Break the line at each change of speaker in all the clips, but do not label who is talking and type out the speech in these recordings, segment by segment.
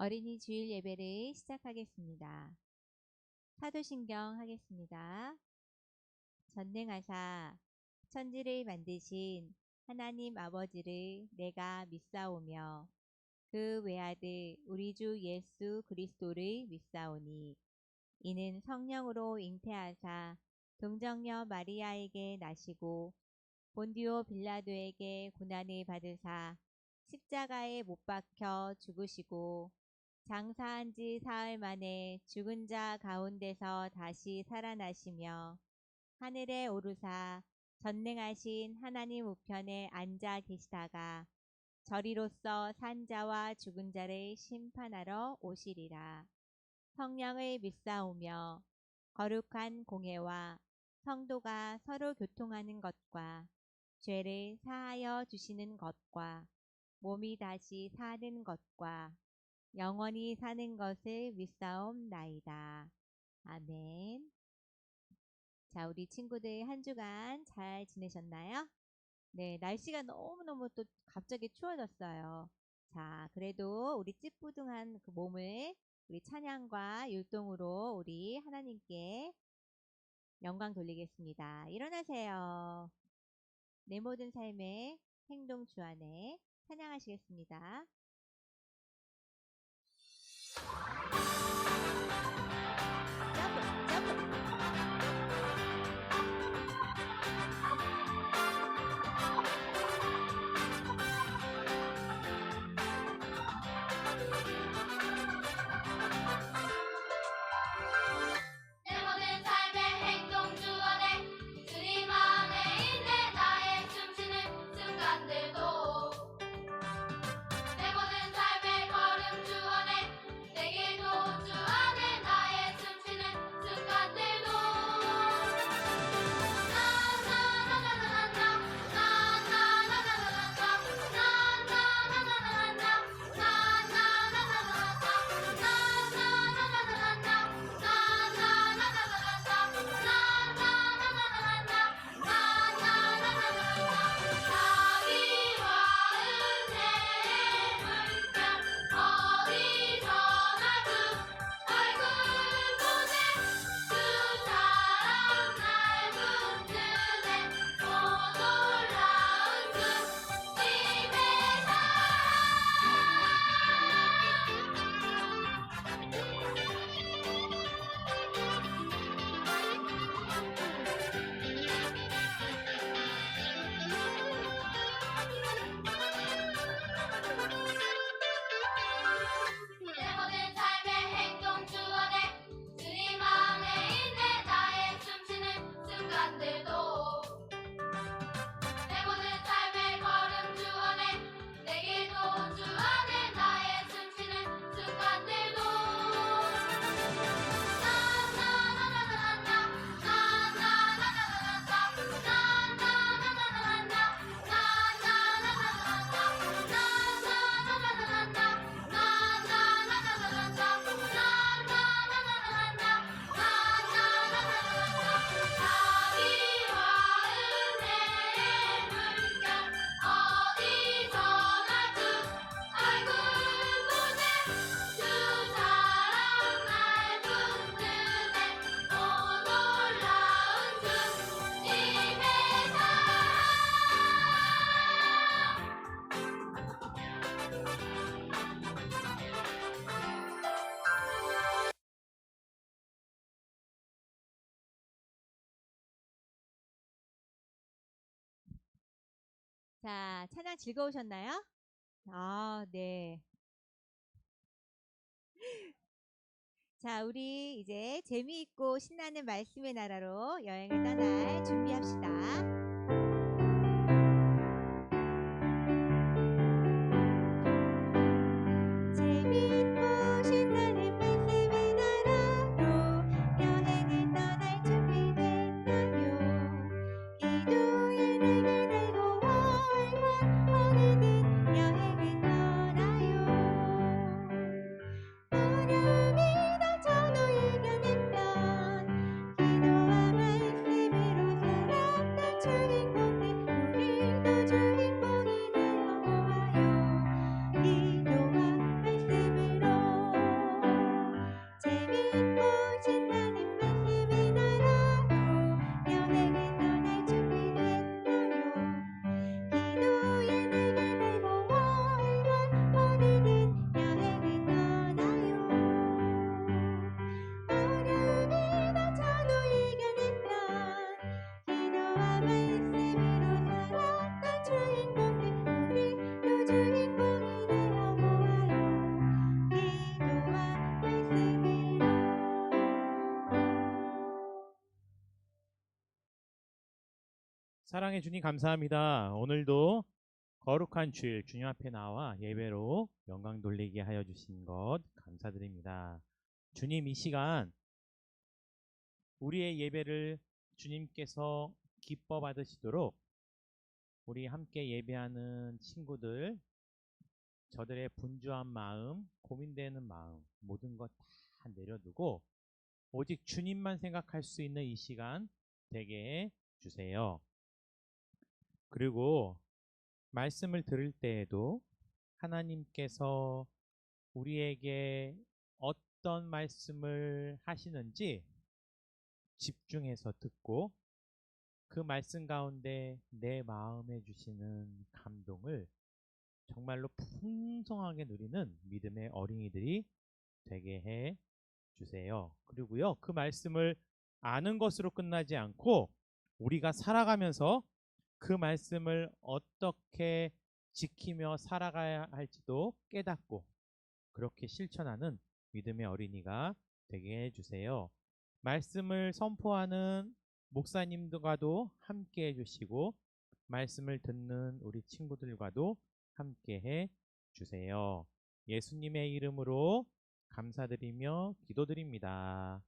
어린이 주일 예배를 시작하겠습니다. 사도신경 하겠습니다. 전능하사 천지를 만드신 하나님 아버지를 내가 믿사오며 그 외아들 우리 주 예수 그리스도를 믿사오니 이는 성령으로 잉태하사 동정녀 마리아에게 나시고 본디오 빌라도에게 고난을 받으사 십자가에 못 박혀 죽으시고 장사한 지 사흘 만에 죽은 자 가운데서 다시 살아나시며 하늘에 오르사 전능하신 하나님 우편에 앉아 계시다가 저리로서 산 자와 죽은 자를 심판하러 오시리라. 성령을 믿사오며 거룩한 공회와 성도가 서로 교통하는 것과 죄를 사하여 주시는 것과 몸이 다시 사는 것과 영원히 사는 것을 믿사옵나이다. 아멘. 자, 우리 친구들 한 주간 잘 지내셨나요? 네, 날씨가 너무너무 또 갑자기 추워졌어요. 자, 그래도 우리 찌뿌둥한 그 몸을 우리 찬양과 율동으로 우리 하나님께 영광 돌리겠습니다. 일어나세요. 내 모든 삶의 행동 주 안에 찬양하시겠습니다. 점프, 점프.
내 모든 삶의 행동 주 안에 주님 안에 있네. 나의 숨쉬는 순간들도 내 모든 삶의 걸음 주 안에 내 길도 주 안에 나의 숨쉬는 순간들도 내 모든 삶의 행동 주 안에 주님 안에 있네. 나의 숨쉬는 순간들도 내 모든 삶의 걸음 주 안에 내 길도 주 안에 나의 숨쉬는 순간들도
자, 찬양 즐거우셨나요? 아, 네. 자, 우리 이제 재미있고 신나는 말씀의 나라로 여행을 떠날 준비합시다. 재미있고 신나는 말씀의 나라로 여행을 떠날 준비됐나요? 기도의 날개 달고 활활 오늘은 여행을 떠나요. 어려움이 닥쳐도 이겨냈던 기도와 말씀으로 살았던
사랑해 주님 감사합니다. 오늘도 거룩한 주일 주님 앞에 나와 예배로 영광 돌리게 하여 주신 것 감사드립니다. 주님 이 시간 우리의 예배를 주님께서 기뻐 받으시도록 우리 함께 예배하는 친구들 저들의 분주한 마음, 고민되는 마음 모든 것 다 내려두고 오직 주님만 생각할 수 있는 이 시간 되게 해 주세요. 그리고 말씀을 들을 때에도 하나님께서 우리에게 어떤 말씀을 하시는지 집중해서 듣고 그 말씀 가운데 내 마음에 주시는 감동을 정말로 풍성하게 누리는 믿음의 어린이들이 되게 해 주세요. 그리고요, 그 말씀을 아는 것으로 끝나지 않고 우리가 살아가면서 그 말씀을 어떻게 지키며 살아가야 할지도 깨닫고 그렇게 실천하는 믿음의 어린이가 되게 해주세요. 말씀을 선포하는 목사님들과도 함께 해주시고 말씀을 듣는 우리 친구들과도 함께 해주세요. 예수님의 이름으로 감사드리며 기도드립니다.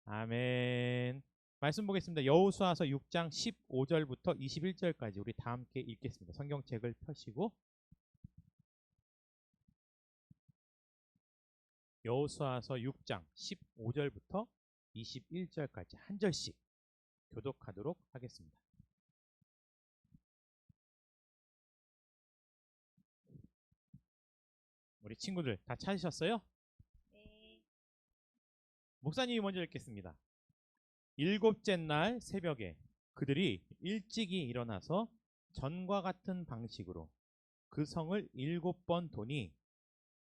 아멘. 말씀 보겠습니다. 여호수아서 6장 15절부터 21절까지 우리 다 함께 읽겠습니다. 성경책을 펴시고 여호수아서 6장 15절부터 21절까지 한 절씩 교독하도록 하겠습니다. 우리 친구들 다 찾으셨어요?
네.
목사님이 먼저 읽겠습니다. 일곱째 날 새벽에 그들이 일찍이 일어나서 전과 같은 방식으로 그 성을 7번 도니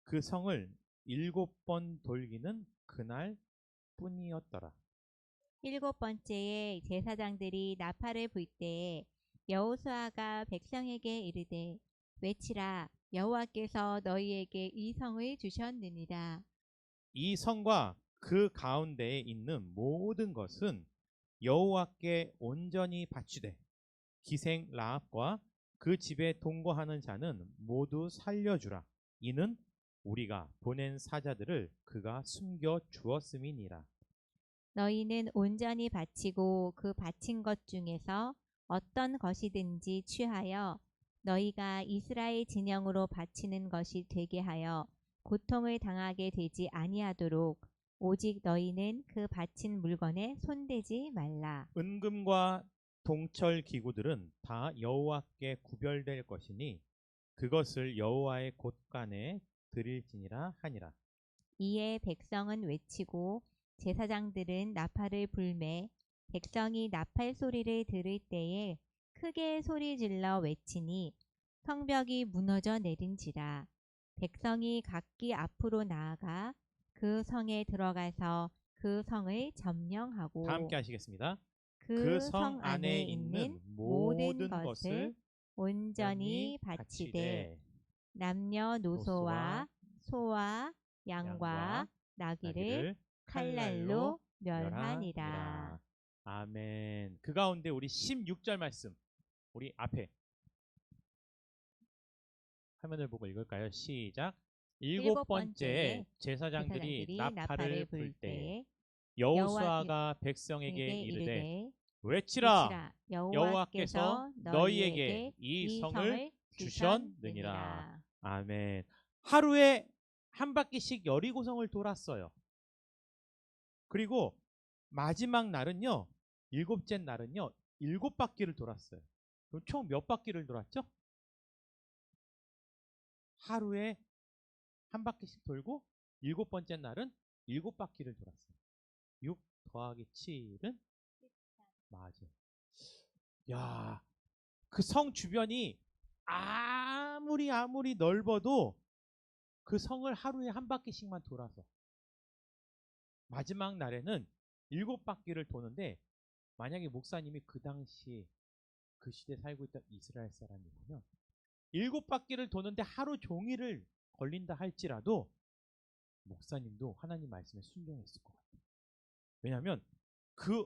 그 성을 7번 돌기는 그날 뿐이었더라.
7번째에 제사장들이 나팔을 불 때에 여호수아가 백성에게 이르되 외치라 여호와께서 너희에게 이 성을 주셨느니라.
이 성과 그 가운데에 있는 모든 것은 여호와께 온전히 바치되 기생 라합과 그 집에 동거하는 자는 모두 살려주라. 이는 우리가 보낸 사자들을 그가 숨겨 주었음이니라.
너희는 온전히 바치고 그 바친 것 중에서 어떤 것이든지 취하여 너희가 이스라엘 진영으로 바치는 것이 되게 하여 고통을 당하게 되지 아니하도록 오직 너희는 그 바친 물건에 손대지 말라.
은금과 동철 기구들은 다 여호와께 구별될 것이니 그것을 여호와의 곳간에 드릴지니라 하니라.
이에 백성은 외치고 제사장들은 나팔을 불매 백성이 나팔 소리를 들을 때에 크게 소리질러 외치니 성벽이 무너져 내린지라. 백성이 각기 앞으로 나아가 그 성에 들어가서 그 성을 점령하고
다 함께 하시겠습니다.
그 성 안에 있는 모든 것을 온전히 바치되 남녀노소와 소와 양과 나귀를 칼날로 멸하니라.
아멘. 그 가운데 우리 16절 말씀 우리 앞에 화면을 보고 읽을까요? 시작. 일곱 번째 제사장들이 나팔을 불 때 여호수아가 백성에게 이르되 외치라 여호와께서 너희에게 이 성을 주셨느니라. 아멘. 하루에 한 바퀴씩 여리고성을 돌았어요. 그리고 마지막 날은요, 7째 날은요, 7바퀴를 돌았어요. 그럼 총 몇 바퀴를 돌았죠? 하루에 한 바퀴씩 돌고 7번째 날은 7바퀴를 돌았어요. 6 더하기 7은 맞아. 야, 그 성 주변이 아무리 넓어도 그 성을 하루에 한 바퀴씩만 돌아서 마지막 날에는 7바퀴를 도는데 만약에 목사님이 그 당시 그 시대에 살고 있던 이스라엘 사람이라면 7바퀴를 도는데 하루 종일을 걸린다 할지라도 목사님도 하나님 말씀에 순종했을 것 같아요. 왜냐하면 그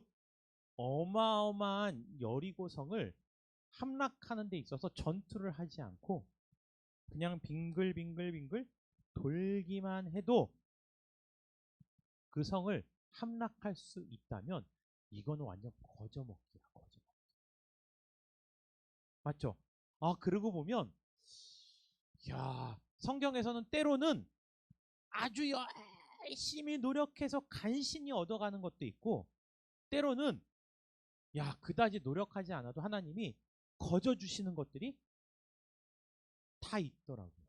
어마어마한 여리고성을 함락하는 데 있어서 전투를 하지 않고 그냥 빙글빙글빙글 돌기만 해도 그 성을 함락할 수 있다면 이거는 완전 거저먹기야, 거저먹기. 맞죠? 아, 그러고 보면 야, 성경에서는 때로는 아주 열심히 노력해서 간신히 얻어가는 것도 있고 때로는 야, 그다지 노력하지 않아도 하나님이 거저 주시는 것들이 다 있더라고요.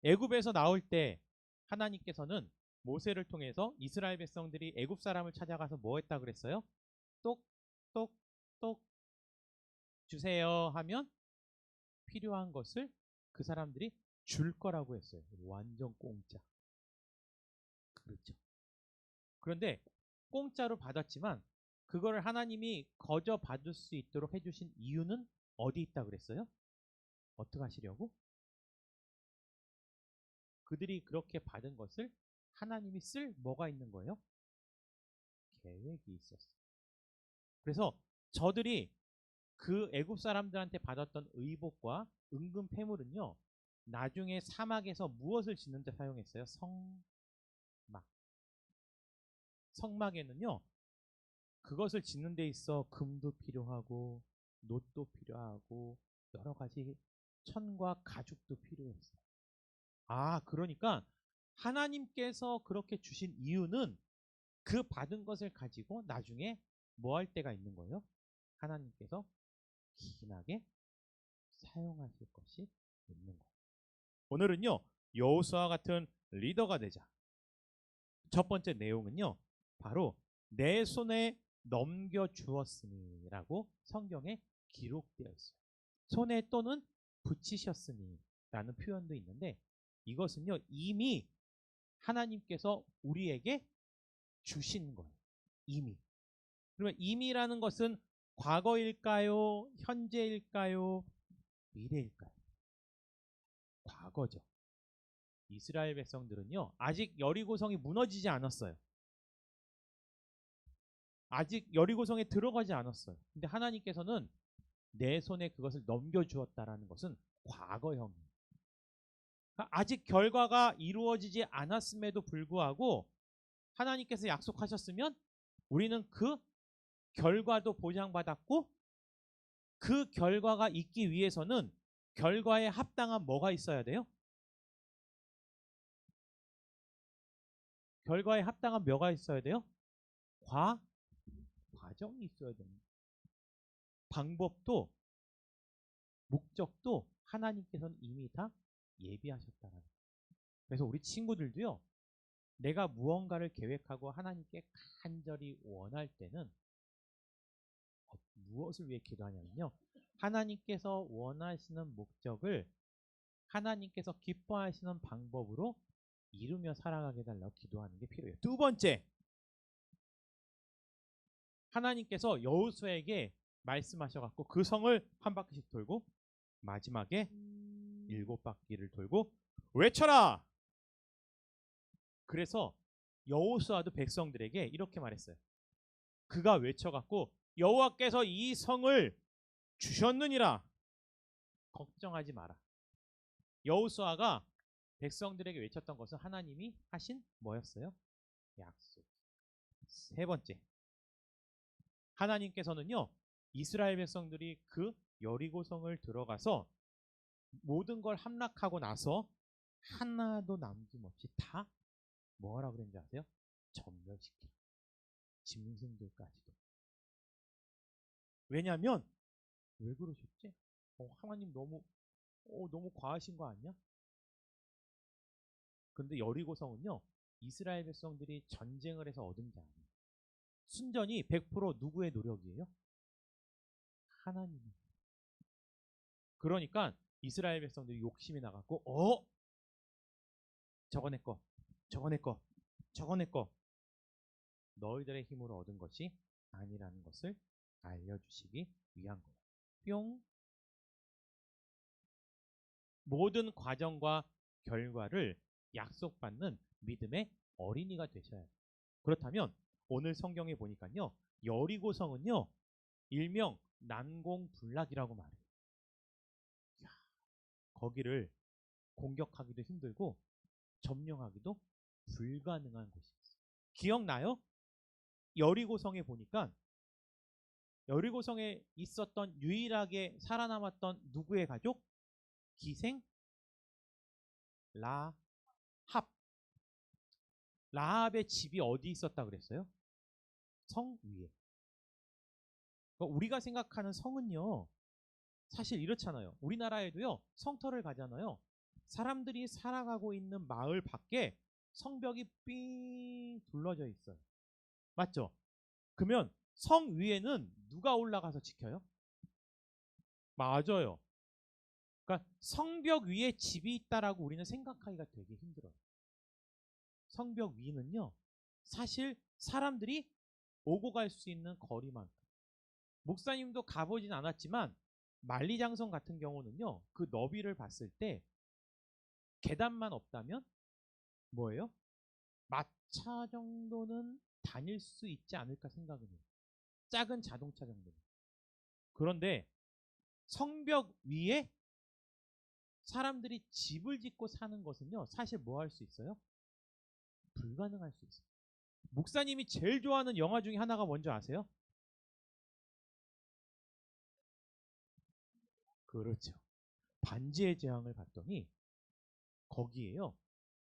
애굽에서 나올 때 하나님께서는 모세를 통해서 이스라엘 백성들이 애굽 사람을 찾아가서 뭐 했다 그랬어요? 똑똑똑 주세요 하면 필요한 것을 그 사람들이 줄 거라고 했어요. 완전 공짜. 그렇죠. 그런데 공짜로 받았지만 그거를 하나님이 거저 받을 수 있도록 해주신 이유는 어디 있다 그랬어요? 어떻게 하시려고? 그들이 그렇게 받은 것을 하나님이 쓸 뭐가 있는 거예요? 계획이 있었어요. 그래서 저들이 그 애굽 사람들한테 받았던 의복과 은금 패물은요, 나중에 사막에서 무엇을 짓는 데 사용했어요? 성막. 성막에는요, 그것을 짓는 데 있어 금도 필요하고 놋도 필요하고 여러 가지 천과 가죽도 필요했어요. 아, 그러니까 하나님께서 그렇게 주신 이유는 그 받은 것을 가지고 나중에 뭐 할 때가 있는 거예요? 하나님께서 기나게 사용하실 것이 있는 거예요. 오늘은요, 여호수아 같은 리더가 되자. 첫 번째 내용은요, 바로 내 손에 넘겨 주었으니라고 성경에 기록되어 있어요. 손에 또는 붙이셨으니라는 표현도 있는데 이것은요, 이미 하나님께서 우리에게 주신 거예요. 이미. 그러면 이미라는 것은 과거일까요? 현재일까요? 미래일까요? 과거죠. 이스라엘 백성들은요, 아직 여리고성이 무너지지 않았어요. 아직 여리고성에 들어가지 않았어요. 근데 하나님께서는 내 손에 그것을 넘겨주었다라는 것은 과거형이에요. 그러니까 아직 결과가 이루어지지 않았음에도 불구하고 하나님께서 약속하셨으면 우리는 그 결과도 보장받았고 그 결과가 있기 위해서는 결과에 합당한 뭐가 있어야 돼요? 결과에 합당한 뭐가 있어야 돼요? 과정이 있어야 됩니다. 방법도 목적도 하나님께서는 이미 다 예비하셨다는 거예요. 그래서 우리 친구들도요. 내가 무언가를 계획하고 하나님께 간절히 원할 때는 무엇을 위해 기도하냐면요. 하나님께서 원하시는 목적을 하나님께서 기뻐하시는 방법으로 이루며 살아가게 달라고 기도하는 게 필요해요. 두 번째, 하나님께서 여호수아에게 말씀하셔갖고 그 성을 한 바퀴씩 돌고 마지막에 7바퀴를 돌고 외쳐라! 그래서 여호수아도 백성들에게 이렇게 말했어요. 그가 외쳐갖고 여호와께서 이 성을 주셨느니라. 걱정하지 마라. 여호수아가 백성들에게 외쳤던 것은 하나님이 하신 뭐였어요? 약속. 세 번째, 하나님께서는요, 이스라엘 백성들이 그 여리고성을 들어가서 모든 걸 함락하고 나서 하나도 남김없이 다 뭐하라 그랬는지 아세요? 전멸시키라. 짐승들까지도. 왜냐하면 왜 그러셨지? 하나님 너무 과하신 거 아니야? 근데 여리고성은요, 이스라엘 백성들이 전쟁을 해서 얻은 게 아니에요. 순전히 100% 누구의 노력이에요? 하나님의. 그러니까 이스라엘 백성들이 욕심이 나갖고 저거 내 거, 저거 내 거, 저거 내 거. 너희들의 힘으로 얻은 것이 아니라는 것을 알려주시기 위한 거예요. 뿅. 모든 과정과 결과를 약속받는 믿음의 어린이가 되셔야 돼요. 그렇다면 오늘 성경에 보니까요, 여리고성은요, 일명 난공불락이라고 말해요. 야, 거기를 공격하기도 힘들고 점령하기도 불가능한 곳이었어요. 기억나요? 여리고성에 보니까 여리고성에 있었던 유일하게 살아남았던 누구의 가족? 기생 라합. 라합의 집이 어디 있었다 그랬어요? 성 위에. 그러니까 우리가 생각하는 성은요, 사실 이렇잖아요. 우리나라에도요, 성터를 가잖아요. 사람들이 살아가고 있는 마을 밖에 성벽이 삥 둘러져 있어요. 맞죠? 그러면 성 위에는 누가 올라가서 지켜요? 맞아요. 그러니까 성벽 위에 집이 있다라고 우리는 생각하기가 되게 힘들어요. 성벽 위는요, 사실 사람들이 오고 갈 수 있는 거리만큼. 목사님도 가보진 않았지만 만리장성 같은 경우는요, 그 너비를 봤을 때 계단만 없다면 뭐예요? 마차 정도는 다닐 수 있지 않을까 생각은 해요. 작은 자동차 정도는. 그런데 성벽 위에 사람들이 집을 짓고 사는 것은요, 사실 뭐 할 수 있어요? 불가능할 수 있어요. 목사님이 제일 좋아하는 영화 중에 하나가 뭔지 아세요? 그렇죠. 반지의 제왕을 봤더니 거기에요,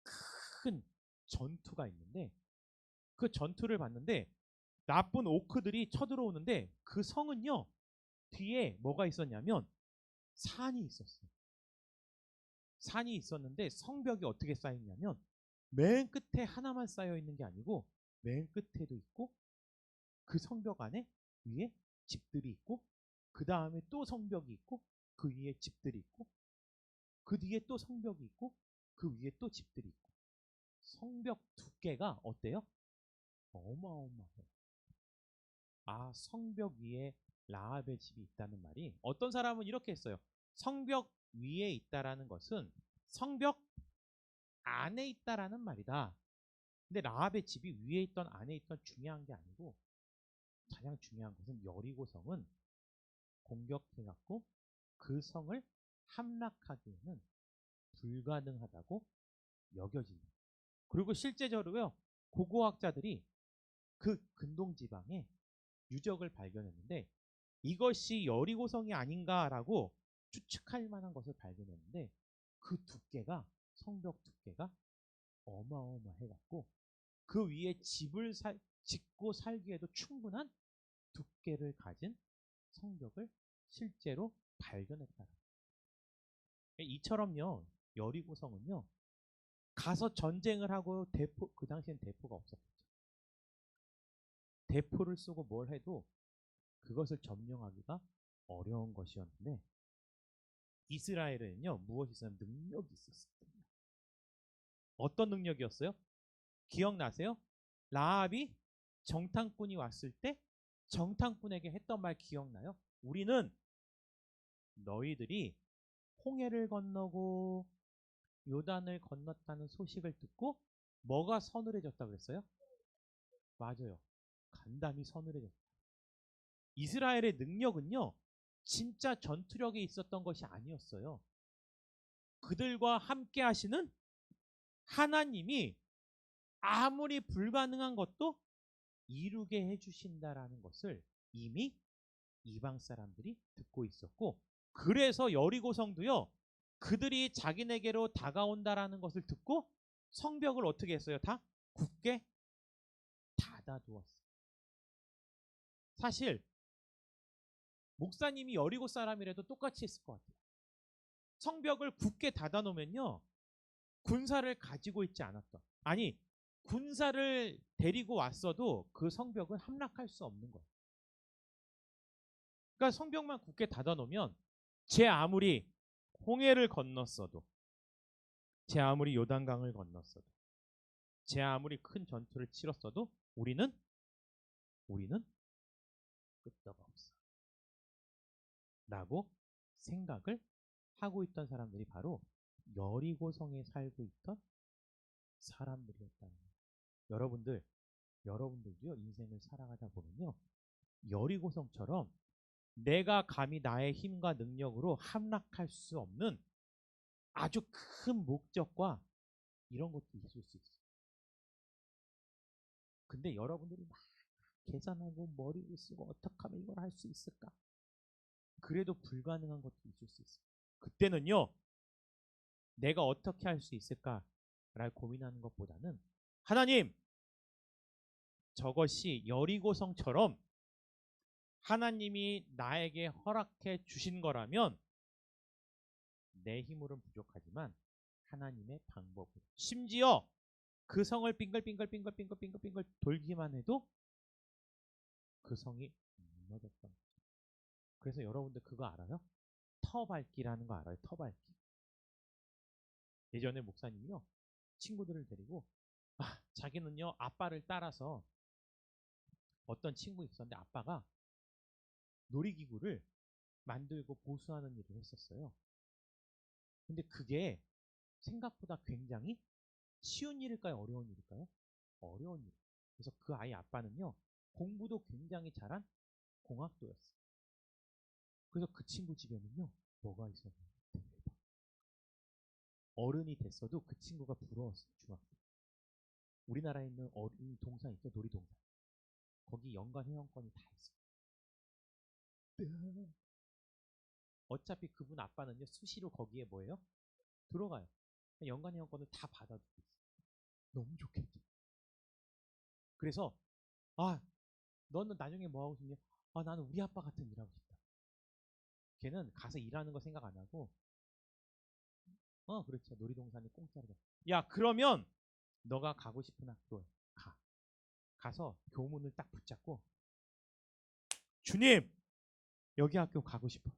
큰 전투가 있는데 그 전투를 봤는데 나쁜 오크들이 쳐들어오는데 그 성은요, 뒤에 뭐가 있었냐면 산이 있었어요. 산이 있었는데 성벽이 어떻게 쌓였냐면 맨 끝에 하나만 쌓여 있는 게 아니고 맨 끝에도 있고 그 성벽 안에 위에 집들이 있고 그 다음에 또 성벽이 있고 그 위에 집들이 있고 그 뒤에 또 성벽이 있고 그 위에 또 집들이 있고 성벽 두께가 어때요? 어마어마해요. 아, 성벽 위에 라합의 집이 있다는 말이 어떤 사람은 이렇게 했어요. 성벽 위에 있다라는 것은 성벽 안에 있다라는 말이다. 근데 라합의 집이 위에 있던 안에 있던 중요한 게 아니고 가장 중요한 것은 여리고성은 공격해갖고 그 성을 함락하기에는 불가능하다고 여겨진다. 그리고 실제적으로요, 고고학자들이 그 근동 지방에 유적을 발견했는데 이것이 여리고성이 아닌가라고 추측할 만한 것을 발견했는데 그 두께가 성벽 두께가 어마어마해갖고 그 위에 집을 짓고 살기에도 충분한 두께를 가진 성벽을 실제로 발견했다. 이처럼요, 여리고성은요, 가서 전쟁을 하고 대포, 그 당시엔 대포가 없었겠죠. 대포를 쏘고 뭘 해도 그것을 점령하기가 어려운 것이었는데 이스라엘에는요, 무엇이 있었냐면 능력이 있었어요. 어떤 능력이었어요? 기억나세요? 라합이 정탐꾼이 왔을 때 정탐꾼에게 했던 말 기억나요? 우리는 너희들이 홍해를 건너고 요단을 건넜다는 소식을 듣고 뭐가 서늘해졌다 그랬어요? 맞아요. 간담이 서늘해졌다. 이스라엘의 능력은요, 진짜 전투력에 있었던 것이 아니었어요. 그들과 함께 하시는 하나님이 아무리 불가능한 것도 이루게 해주신다라는 것을 이미 이방 사람들이 듣고 있었고, 그래서 여리고성도요, 그들이 자기네게로 다가온다라는 것을 듣고 성벽을 어떻게 했어요? 다 굳게 닫아두었어요. 사실 목사님이 여리고 사람이라도 똑같이 했을 것 같아요. 성벽을 굳게 닫아놓으면요, 군사를 가지고 있지 않았던, 아니 군사를 데리고 왔어도 그 성벽은 함락할 수 없는 거예요. 그러니까 성벽만 굳게 닫아놓으면 제 아무리 홍해를 건넜어도, 제 아무리 요단강을 건넜어도, 제 아무리 큰 전투를 치렀어도 우리는 끄떡 없어 라고 생각을 하고 있던 사람들이 바로 여리고성에 살고 있던 사람들이었다는 거예요. 여러분들도요, 인생을 살아가다 보면요, 여리고성처럼 내가 감히 나의 힘과 능력으로 함락할 수 없는 아주 큰 목적과 이런 것도 있을 수 있어요. 근데 여러분들이 막 계산하고 머리를 쓰고 어떻게 하면 이걸 할 수 있을까? 그래도 불가능한 것도 있을 수 있어요. 그때는요, 내가 어떻게 할 수 있을까를 고민하는 것보다는 하나님, 저것이 여리고성처럼 하나님이 나에게 허락해 주신 거라면 내 힘으로는 부족하지만 하나님의 방법으로, 심지어 그 성을 빙글빙글 돌기만 해도 그 성이 무너졌던 거죠. 그래서 여러분들 그거 알아요? 터밟기라는 거 알아요? 터밟기. 예전에 목사님이요, 친구들을 데리고 자기는요 아빠를 따라서 어떤 친구 있었는데 아빠가 놀이기구를 만들고 보수하는 일을 했었어요. 근데 그게 생각보다 굉장히 쉬운 일일까요? 어려운 일일까요? 어려운 일. 그래서 그 아이 아빠는요, 공부도 굉장히 잘한 공학도였어요. 그래서 그 친구 집에는요, 뭐가 있었나요? 대박. 어른이 됐어도 그 친구가 부러웠어요, 중학교. 우리나라에 있는 어린 동산 있죠? 놀이동산. 거기 연간 회원권이 다 있어요. 어차피 그분 아빠는요, 수시로 거기에 뭐예요? 들어가요. 연간 회원권을 다 받아두고 있어요. 너무 좋겠죠. 그래서 너는 나중에 뭐 하고 싶냐? 나는 우리 아빠 같은 일 하고 싶다. 걔는 가서 일하는 거 생각 안 하고, 그렇죠. 놀이동산이 공짜로. 야, 그러면 너가 가고 싶은 학교에 가. 가서 교문을 딱 붙잡고, 주님, 여기 학교 가고 싶어.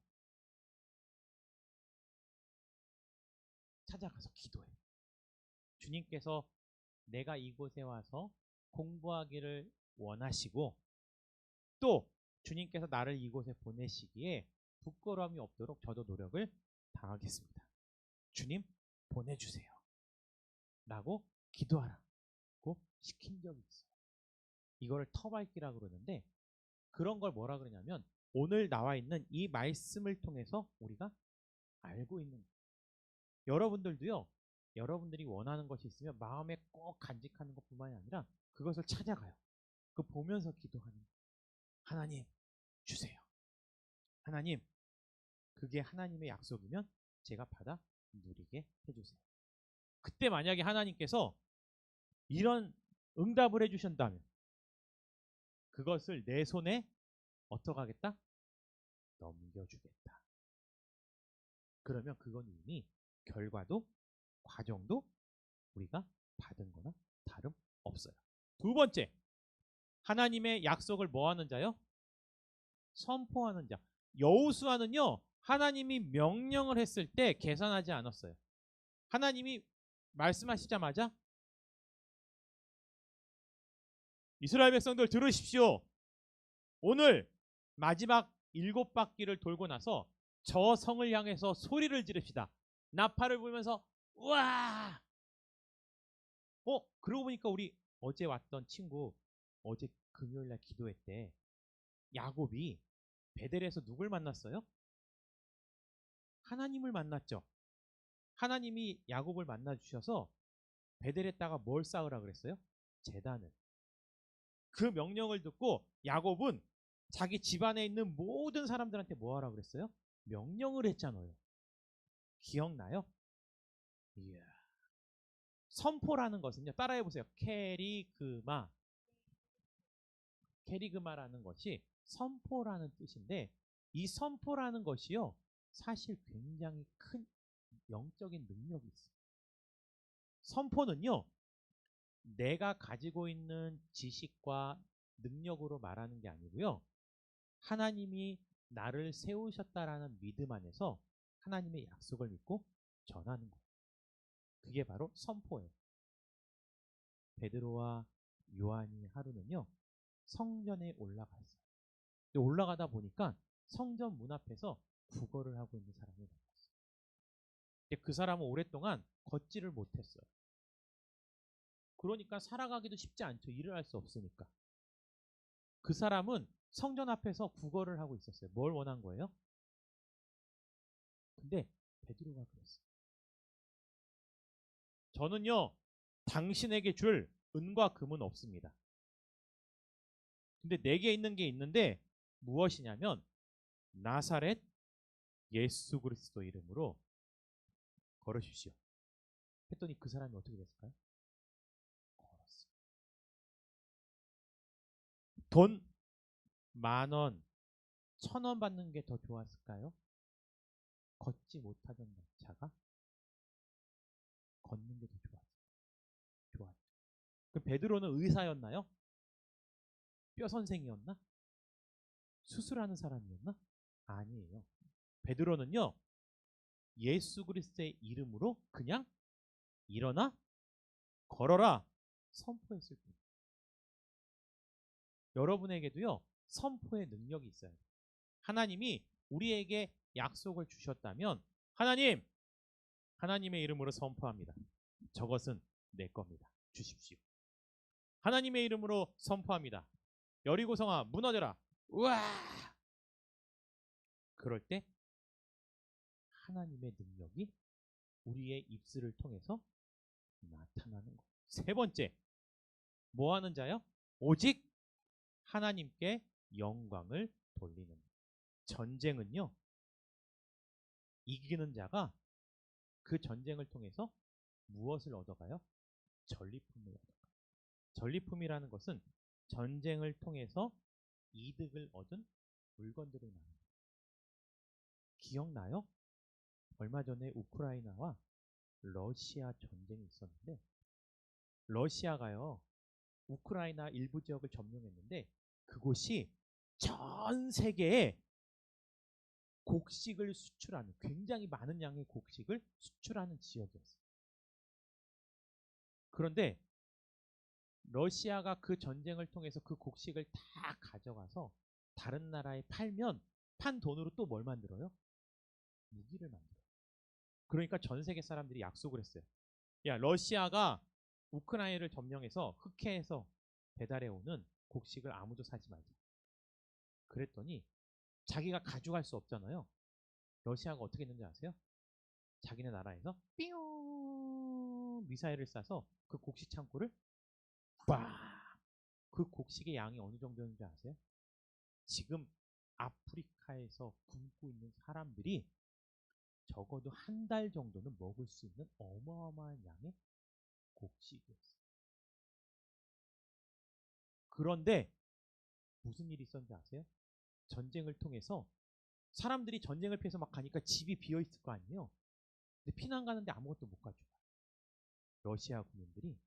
찾아가서 기도해. 주님께서 내가 이곳에 와서 공부하기를 원하시고, 또 주님께서 나를 이곳에 보내시기에 부끄러움이 없도록 저도 노력을 다하겠습니다. 주님, 보내주세요. 라고 기도하라고 시킨 적이 있어요. 이거를 터밟기라고 그러는데, 그런 걸 뭐라 그러냐면 오늘 나와 있는 이 말씀을 통해서 우리가 알고 있는 거예요. 여러분들도요, 여러분들이 원하는 것이 있으면 마음에 꼭 간직하는 것뿐만이 아니라 그것을 찾아가요. 그 보면서 기도하는 거예요. 하나님, 주세요. 하나님, 그게 하나님의 약속이면 제가 받아 누리게 해주세요. 그때 만약에 하나님께서 이런 응답을 해주신다면 그것을 내 손에 어떻게 하겠다? 넘겨주겠다. 그러면 그건 이미 결과도 과정도 우리가 받은 거나 다름없어요. 두 번째, 하나님의 약속을 뭐 하는 자요? 선포하는 자. 여호수아는요, 하나님이 명령을 했을 때 계산하지 않았어요. 하나님이 말씀하시자마자 이스라엘 백성들 들으십시오. 오늘 마지막 7바퀴를 돌고 나서 저 성을 향해서 소리를 지릅시다. 나팔을 불면서 우와! 그러고 보니까 우리 어제 왔던 친구 어제 금요일날 기도회 때 야곱이 베델에서 누굴 만났어요? 하나님을 만났죠. 하나님이 야곱을 만나 주셔서 베델에다가 뭘 쌓으라 그랬어요? 제단을. 그 명령을 듣고 야곱은 자기 집안에 있는 모든 사람들한테 뭐 하라 그랬어요? 명령을 했잖아요. 기억나요? 이야. 선포라는 것은요, 따라해 보세요. 캐리그마. 캐리그마라는 것이 선포라는 뜻인데, 이 선포라는 것이요, 사실 굉장히 큰 영적인 능력이 있어요. 선포는요, 내가 가지고 있는 지식과 능력으로 말하는 게 아니고요, 하나님이 나를 세우셨다라는 믿음 안에서 하나님의 약속을 믿고 전하는 거예요. 그게 바로 선포예요. 베드로와 요한이 하루는요, 성전에 올라갔어요. 올라가다 보니까 성전 문 앞에서 구걸을 하고 있는 사람을 만났어요. 그 사람은 오랫동안 걷지를 못했어요. 그러니까 살아가기도 쉽지 않죠. 일을 할 수 없으니까. 그 사람은 성전 앞에서 구걸을 하고 있었어요. 뭘 원한 거예요? 근데 베드로가 그랬어요. 저는요, 당신에게 줄 은과 금은 없습니다. 근데 내게 있는 게 있는데 무엇이냐면 나사렛 예수 그리스도 이름으로 걸으십시오. 했더니 그 사람이 어떻게 됐을까요? 걸었어요. 돈 10,000원, 1,000원 받는 게 더 좋았을까요? 걷지 못하던 자가 걷는 게 더 좋았어요. 좋았죠. 그 베드로는 의사였나요? 뼈 선생이었나? 수술하는 사람이었나? 아니에요. 베드로는요, 예수 그리스도의 이름으로 그냥 일어나 걸어라 선포했을 뿐. 여러분에게도요, 선포의 능력이 있어요. 하나님이 우리에게 약속을 주셨다면 하나님, 하나님의 이름으로 선포합니다. 저것은 내 겁니다. 주십시오. 하나님의 이름으로 선포합니다. 여리고성아 무너져라. 우와! 그럴 때 하나님의 능력이 우리의 입술을 통해서 나타나는 것. 세 번째, 뭐 하는 자요? 오직 하나님께 영광을 돌리는. 전쟁은요, 이기는 자가 그 전쟁을 통해서 무엇을 얻어가요? 전리품을 얻어가요. 전리품이라는 것은 전쟁을 통해서 이득을 얻은 물건들을 말합니다. 기억나요? 얼마 전에 우크라이나와 러시아 전쟁이 있었는데 러시아가요, 우크라이나 일부 지역을 점령했는데 그곳이 전 세계에 곡식을 수출하는, 굉장히 많은 양의 곡식을 수출하는 지역이었어요. 그런데 러시아가 그 전쟁을 통해서 그 곡식을 다 가져가서 다른 나라에 팔면 판 돈으로 또 뭘 만들어요? 무기를 만들어요. 그러니까 전 세계 사람들이 약속을 했어요. 야, 러시아가 우크라이나를 점령해서 흑해에서 배달해 오는 곡식을 아무도 사지 말자. 그랬더니 자기가 가져갈 수 없잖아요. 러시아가 어떻게 했는지 아세요? 자기네 나라에서 삐용 미사일을 쏴서 그 곡식 창고를 빡! 그 곡식의 양이 어느 정도인지 아세요? 지금 아프리카에서 굶고 있는 사람들이 적어도 한 달 정도는 먹을 수 있는 어마어마한 양의 곡식이었어요. 그런데 무슨 일이 있었는지 아세요? 전쟁을 통해서 사람들이 전쟁을 피해서 막 가니까 집이 비어 있을 거 아니에요. 근데 피난 가는데 아무것도 못 가져가요. 러시아 국민들이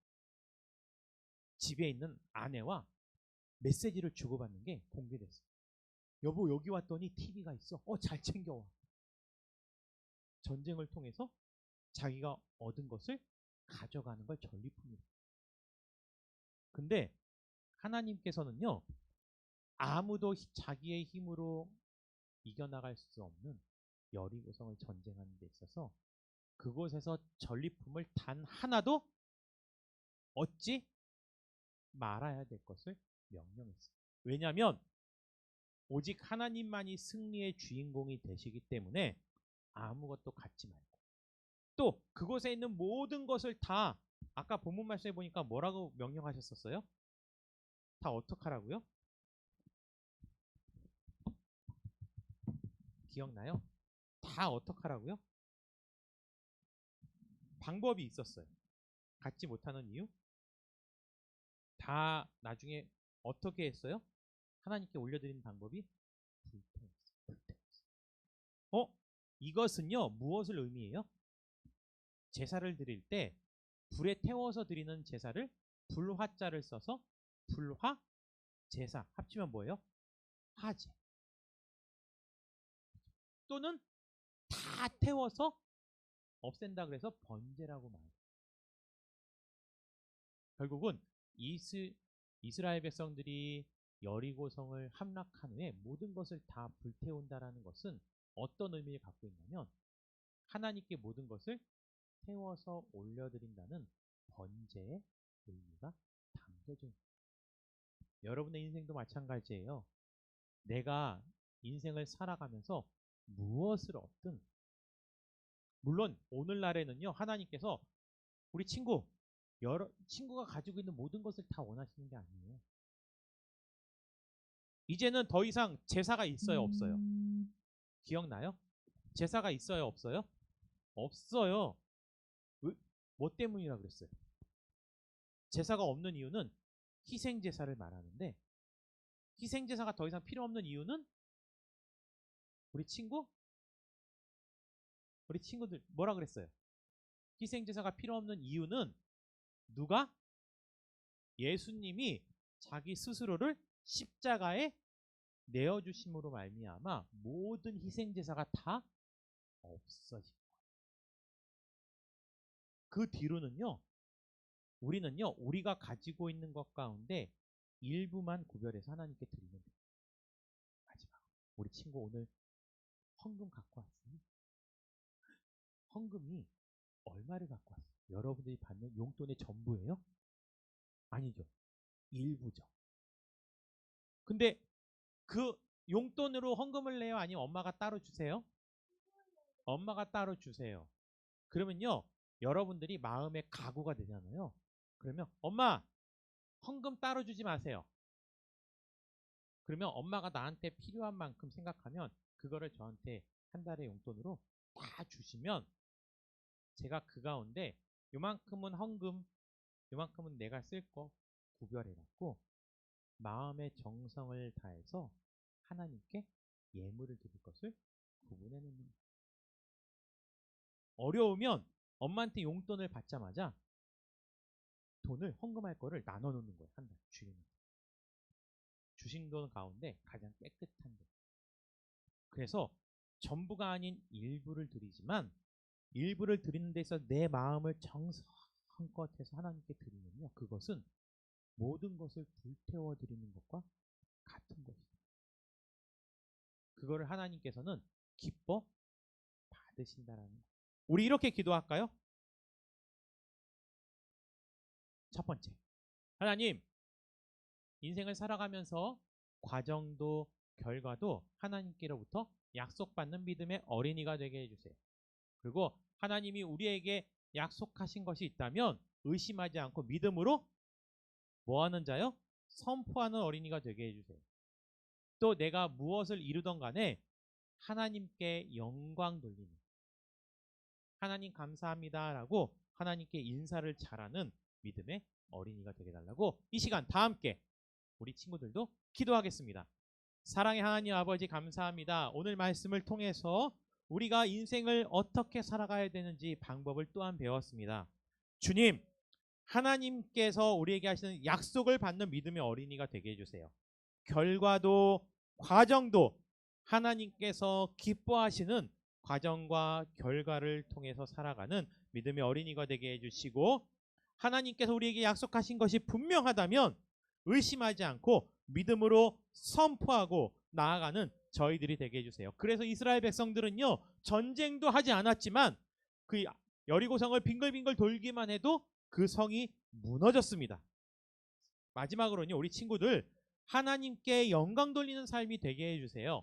집에 있는 아내와 메시지를 주고받는 게 공개됐어요. 여보 여기 왔더니 TV가 있어. 잘 챙겨와. 전쟁을 통해서 자기가 얻은 것을 가져가는 걸 전리품이에요. 근데 하나님께서는요, 아무도 자기의 힘으로 이겨나갈 수 없는 여리고성을 전쟁하는 데 있어서 그곳에서 전리품을 단 하나도 얻지 말아야 될 것을 명령했어요. 왜냐하면 오직 하나님만이 승리의 주인공이 되시기 때문에 아무것도 갖지 말고, 또 그곳에 있는 모든 것을 다, 아까 본문 말씀에 보니까 뭐라고 명령하셨었어요? 다 어떡하라고요? 기억나요? 다 어떡하라고요? 방법이 있었어요. 갖지 못하는 이유? 다 나중에 어떻게 했어요? 하나님께 올려드리는 방법이 불태웠어요. 불태웠어요. 이것은요, 무엇을 의미해요? 제사를 드릴 때 불에 태워서 드리는 제사를 불화자를 써서 불화 제사 합치면 뭐예요? 화제. 또는 다 태워서 없앤다 그래서 번제라고 말해요. 결국은 이스라엘 백성들이 여리고성을 함락한 후에 모든 것을 다 불태운다라는 것은 어떤 의미를 갖고 있냐면 하나님께 모든 것을 태워서 올려드린다는 번제의 의미가 담겨져 있습니다. 여러분의 인생도 마찬가지예요. 내가 인생을 살아가면서 무엇을 얻든, 물론 오늘날에는요, 하나님께서 우리 친구가 가지고 있는 모든 것을 다 원하시는 게 아니에요. 이제는 더 이상 제사가 있어요, 없어요? 기억나요? 제사가 있어요, 없어요? 없어요. 뭐 때문이라 그랬어요? 제사가 없는 이유는 희생 제사를 말하는데, 희생 제사가 더 이상 필요 없는 이유는 우리 친구들 뭐라 그랬어요? 희생 제사가 필요 없는 이유는 누가? 예수님이 자기 스스로를 십자가에 내어 주심으로 말미암아 모든 희생 제사가 다 없어진 거예요. 그 뒤로는요, 우리는요, 우리가 가지고 있는 것 가운데 일부만 구별해서 하나님께 드리면 돼요. 마지막, 우리 친구 오늘 헌금 갖고 왔어요. 헌금이 얼마를 갖고 왔어요? 여러분들이 받는 용돈의 전부예요? 아니죠. 일부죠. 근데 그 용돈으로 헌금을 내요? 아니면 엄마가 따로 주세요? 엄마가 따로 주세요. 그러면요, 여러분들이 마음의 각오가 되잖아요. 그러면 엄마, 헌금 따로 주지 마세요. 그러면 엄마가 나한테 필요한 만큼 생각하면 그거를 저한테 한 달의 용돈으로 다 주시면 제가 그 가운데 요만큼은 헌금, 요만큼은 내가 쓸 거 구별해갖고 마음의 정성을 다해서 하나님께 예물을 드릴 것을 구분해 놓는 거예요. 어려우면 엄마한테 용돈을 받자마자 돈을 헌금할 거를 나눠 놓는 거예요. 한 달 주일에. 주신 돈 가운데 가장 깨끗한 돈. 그래서 전부가 아닌 일부를 드리지만 일부를 드리는 데서 내 마음을 정성껏 해서 하나님께 드리면요, 그것은 모든 것을 불태워 드리는 것과 같은 것이다. 그거를 하나님께서는 기뻐 받으신다라는 거예요. 우리 이렇게 기도할까요? 첫 번째, 하나님, 인생을 살아가면서 과정도 결과도 하나님께로부터 약속받는 믿음의 어린이가 되게 해주세요. 그리고 하나님이 우리에게 약속하신 것이 있다면 의심하지 않고 믿음으로 뭐하는 자요? 선포하는 어린이가 되게 해주세요. 또 내가 무엇을 이루던 간에 하나님께 영광 돌리는, 하나님 감사합니다라고 하나님께 인사를 잘하는 믿음의 어린이가 되게 달라고 이 시간 다 함께 우리 친구들도 기도하겠습니다. 사랑의 하나님 아버지, 감사합니다. 오늘 말씀을 통해서 우리가 인생을 어떻게 살아가야 되는지 방법을 또한 배웠습니다. 주님, 하나님께서 우리에게 하시는 약속을 받는 믿음의 어린이가 되게 해주세요. 결과도 과정도 하나님께서 기뻐하시는 과정과 결과를 통해서 살아가는 믿음의 어린이가 되게 해주시고, 하나님께서 우리에게 약속하신 것이 분명하다면 의심하지 않고 믿음으로 선포하고 나아가는 저희들이 되게 해주세요. 그래서 이스라엘 백성들은요, 전쟁도 하지 않았지만 그 여리고성을 빙글빙글 돌기만 해도 그 성이 무너졌습니다. 마지막으로는요, 우리 친구들 하나님께 영광 돌리는 삶이 되게 해주세요.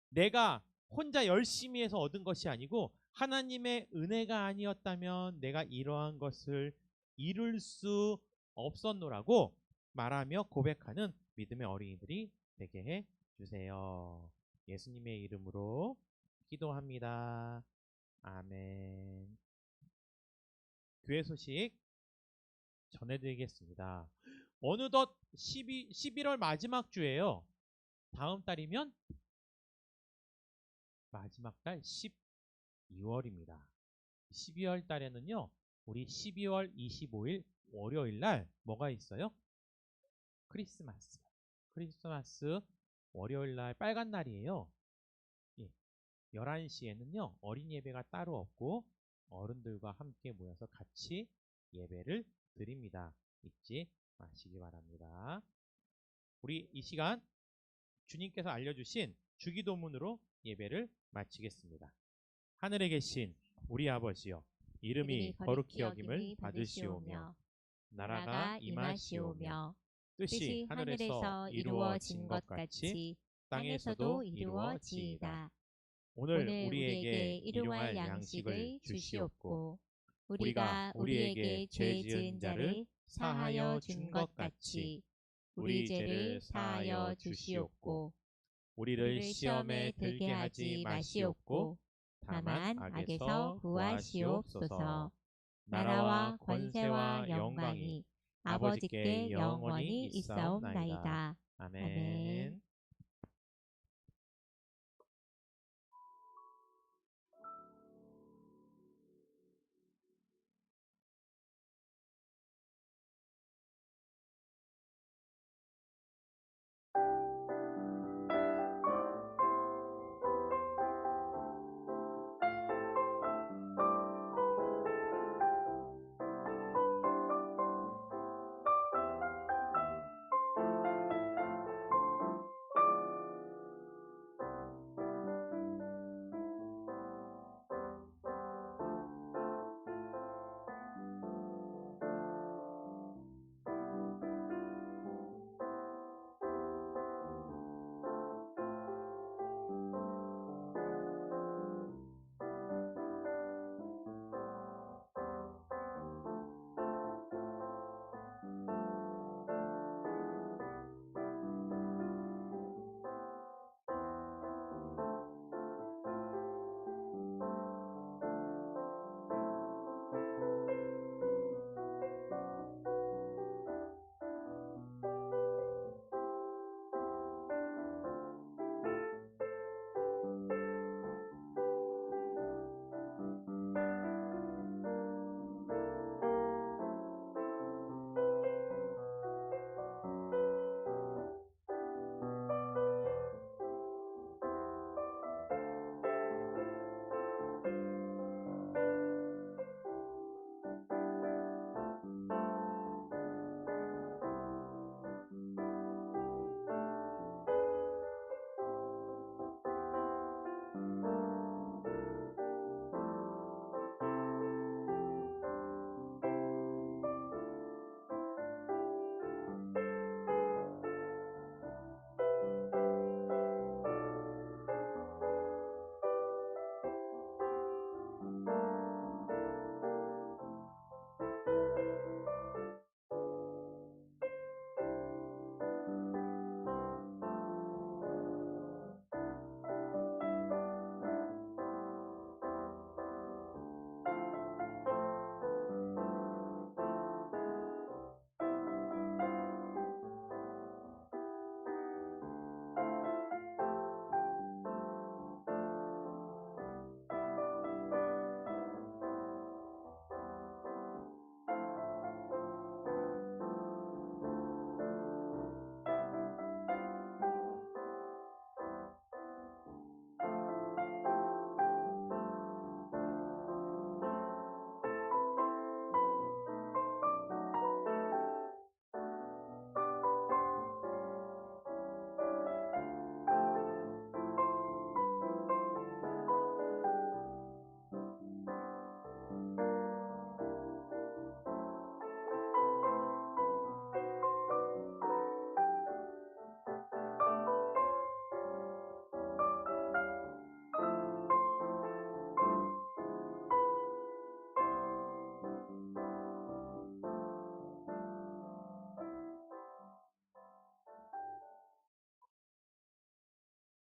내가 혼자 열심히 해서 얻은 것이 아니고 하나님의 은혜가 아니었다면 내가 이러한 것을 이룰 수 없었노라고 말하며 고백하는 믿음의 어린이들이 되게 해 주세요. 예수님의 이름으로 기도합니다. 아멘. 교회 소식 전해드리겠습니다. 어느덧 11월 마지막 주예요. 다음 달이면 마지막 달 12월입니다. 12월 달에는요, 우리 12월 25일 월요일 날 뭐가 있어요? 크리스마스. 크리스마스 월요일 날 빨간 날이에요. 11시에는요, 어린 예배가 따로 없고 어른들과 함께 모여서 같이 예배를 드립니다. 잊지 마시기 바랍니다. 우리 이 시간 주님께서 알려주신 주기도문으로 예배를 마치겠습니다. 하늘에 계신 우리 아버지여, 이름이 거룩히 여김을 받으시오며 나라가 임하시오며 뜻이 하늘에서 이루어진 것 같이 땅에서도 이루어지이다. 오늘 우리에게 일용할 양식을 주시옵고 우리가 우리에게 죄 지은 자를 사하여 준 것 같이 우리 죄를 사하여 주시옵고 우리를 시험에 들게 하지 마시옵고 다만 악에서 구하시옵소서. 나라와 권세와 영광이 아버지께 영원히 있사옵나이다. 아멘.